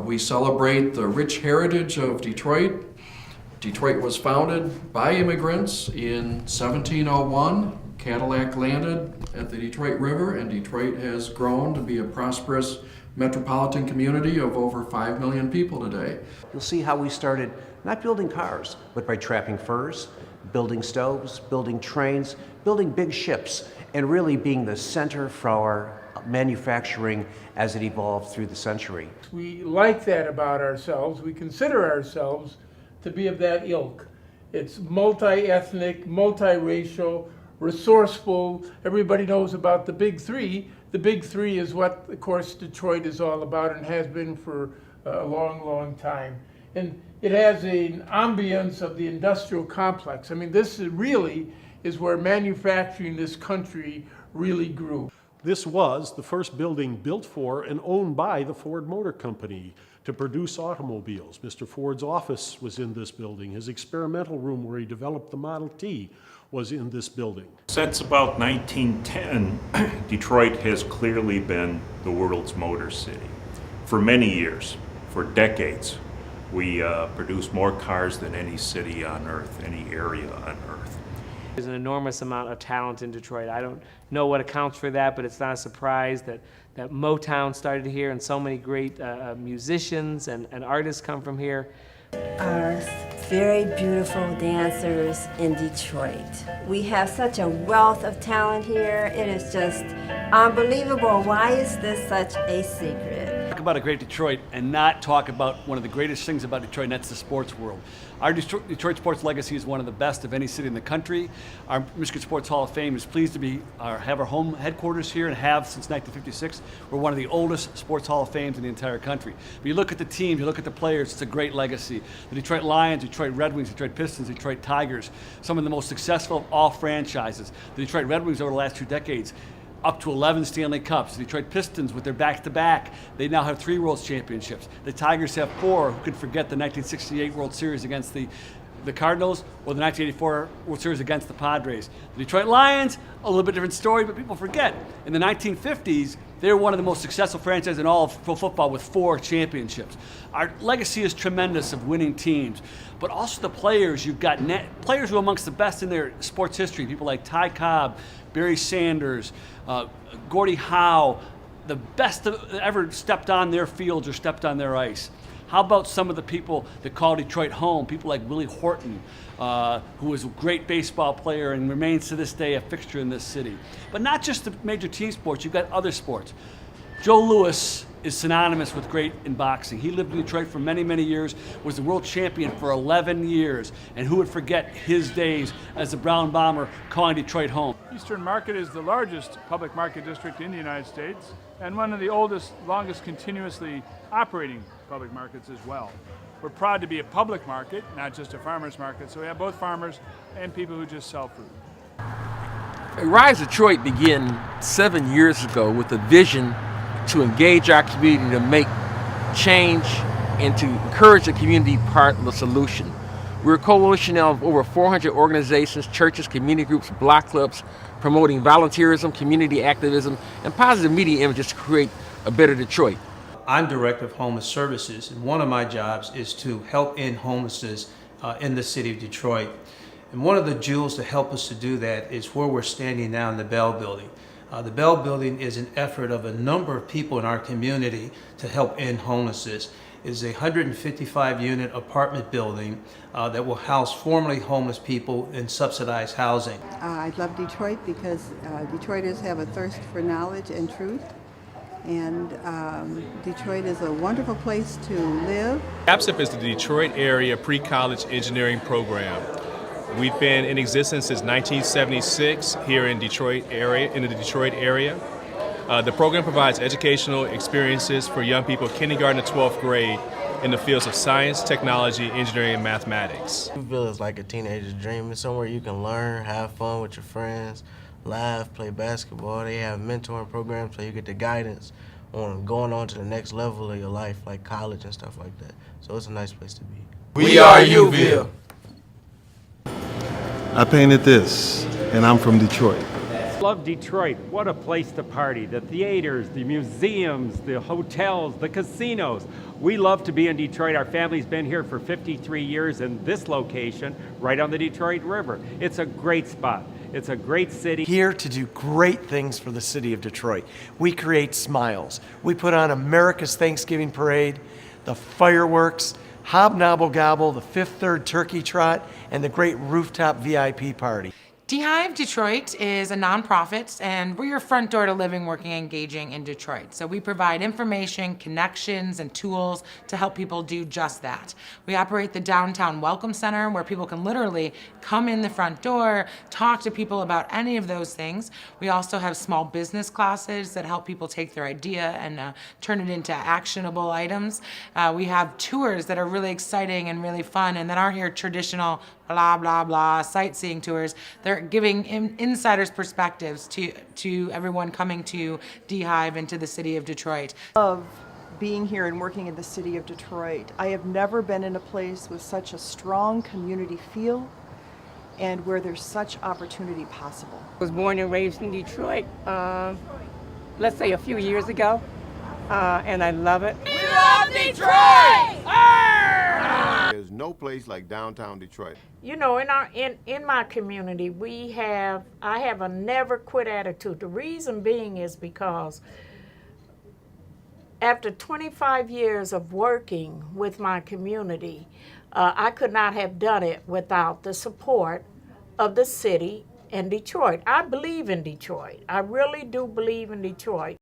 We celebrate the rich heritage of Detroit. Detroit was founded by immigrants in 1701. Cadillac landed at the Detroit River, and Detroit has grown to be a prosperous metropolitan community of over 5 million people today. You'll see how we started not building cars, but by trapping furs, building stoves, building trains, building big ships, and really being the center for our manufacturing as it evolved through the century. We like that about ourselves. We consider ourselves to be of that ilk. It's multi-ethnic, multiracial, resourceful. Everybody knows about the Big Three. The Big Three is what, of course, Detroit is all about and has been for a long, long time. And it has an ambience of the industrial complex. I mean, this really is where manufacturing in this country really grew. This was the first building built for and owned by the Ford Motor Company to produce automobiles. Mr. Ford's office was in this building. His experimental room where he developed the Model T was in this building. Since about 1910, Detroit has clearly been the world's motor city. For many years, for decades, we produce more cars than any city on earth, any area on earth. There's an enormous amount of talent in Detroit. I don't know what accounts for that, but it's not a surprise that Motown started here, and so many great musicians and artists come from here. Are very beautiful dancers in Detroit. We have such a wealth of talent here. It is just unbelievable. Why is this such a secret? Talk about a great Detroit and not talk about one of the greatest things about Detroit, and that's the sports world. Our Detroit sports legacy is one of the best of any city in the country. Our Michigan Sports Hall of Fame is pleased to have our home headquarters here and have since 1956. We're one of the oldest sports Hall of Fames in the entire country. But you look at the teams, you look at the players, it's a great legacy. The Detroit Lions, Detroit Red Wings, Detroit Pistons, Detroit Tigers, some of the most successful of all franchises. The Detroit Red Wings over the last 2 decades, up to 11 Stanley Cups. The Detroit Pistons with their back-to-back, they now have 3 World Championships. The Tigers have 4. Who could forget the 1968 World Series against the Cardinals or the 1984 World Series against the Padres. The Detroit Lions, a little bit different story, but people forget. In the 1950s, they were one of the most successful franchises in all of pro football with 4 championships. Our legacy is tremendous of winning teams, but also the players. You've got players who are amongst the best in their sports history, people like Ty Cobb, Barry Sanders, Gordie Howe, the best that ever stepped on their fields or stepped on their ice. How about some of the people that call Detroit home, people like Willie Horton, who was a great baseball player and remains to this day a fixture in this city. But not just the major team sports, you've got other sports. Joe Louis is synonymous with great in boxing. He lived in Detroit for many, many years, was the world champion for 11 years, and who would forget his days as the Brown Bomber calling Detroit home. Eastern Market is the largest public market district in the United States and one of the oldest, longest continuously operating public markets as well. We're proud to be a public market, not just a farmer's market, so we have both farmers and people who just sell food. Rise Detroit began 7 years ago with a vision to engage our community to make change and to encourage the community part of the solution. We're a coalition of over 400 organizations, churches, community groups, block clubs, promoting volunteerism, community activism, and positive media images to create a better Detroit. I'm Director of Homeless Services, and one of my jobs is to help end homelessness in the city of Detroit. And one of the jewels to help us to do that is where we're standing now in the Bell Building. The Bell Building is an effort of a number of people in our community to help end homelessness. It is a 155-unit apartment building that will house formerly homeless people in subsidized housing. I love Detroit because Detroiters have a thirst for knowledge and truth. And Detroit is a wonderful place to live. APSEP is the Detroit Area Pre-College Engineering Program. We've been in existence since 1976 here in the Detroit area. The program provides educational experiences for young people kindergarten to 12th grade in the fields of science, technology, engineering, and mathematics. Newville is like a teenager's dream. It's somewhere you can learn, have fun with your friends, laugh, play basketball. They have mentoring programs so you get the guidance on going on to the next level of your life, like college and stuff like that. So it's a nice place to be. We are Newville. I painted this, and I'm from Detroit. Love Detroit. What a place to party. The theaters, the museums, the hotels, the casinos. We love to be in Detroit. Our family's been here for 53 years in this location, right on the Detroit River. It's a great spot. It's a great city. Here to do great things for the city of Detroit. We create smiles. We put on America's Thanksgiving Parade, the fireworks, Hobnobble Gobble, the Fifth Third Turkey Trot, and the great rooftop VIP party. DHive Detroit is a nonprofit, and we're your front door to living, working, engaging in Detroit. So we provide information, connections, and tools to help people do just that. We operate the Downtown Welcome Center, where people can literally come in the front door, talk to people about any of those things. We also have small business classes that help people take their idea and turn it into actionable items. We have tours that are really exciting and really fun, and that aren't your traditional blah, blah, blah sightseeing tours. They're giving insiders' perspectives to everyone coming to DHive and to the city of Detroit. Of being here and working in the city of Detroit. I have never been in a place with such a strong community feel and where there's such opportunity possible. I was born and raised in Detroit, let's say a few years ago, and I love it. We love Detroit! There's no place like downtown Detroit. You know, in my community, I have a never quit attitude. The reason being is because after 25 years of working with my community, I could not have done it without the support of the city and Detroit. I believe in Detroit. I really do believe in Detroit.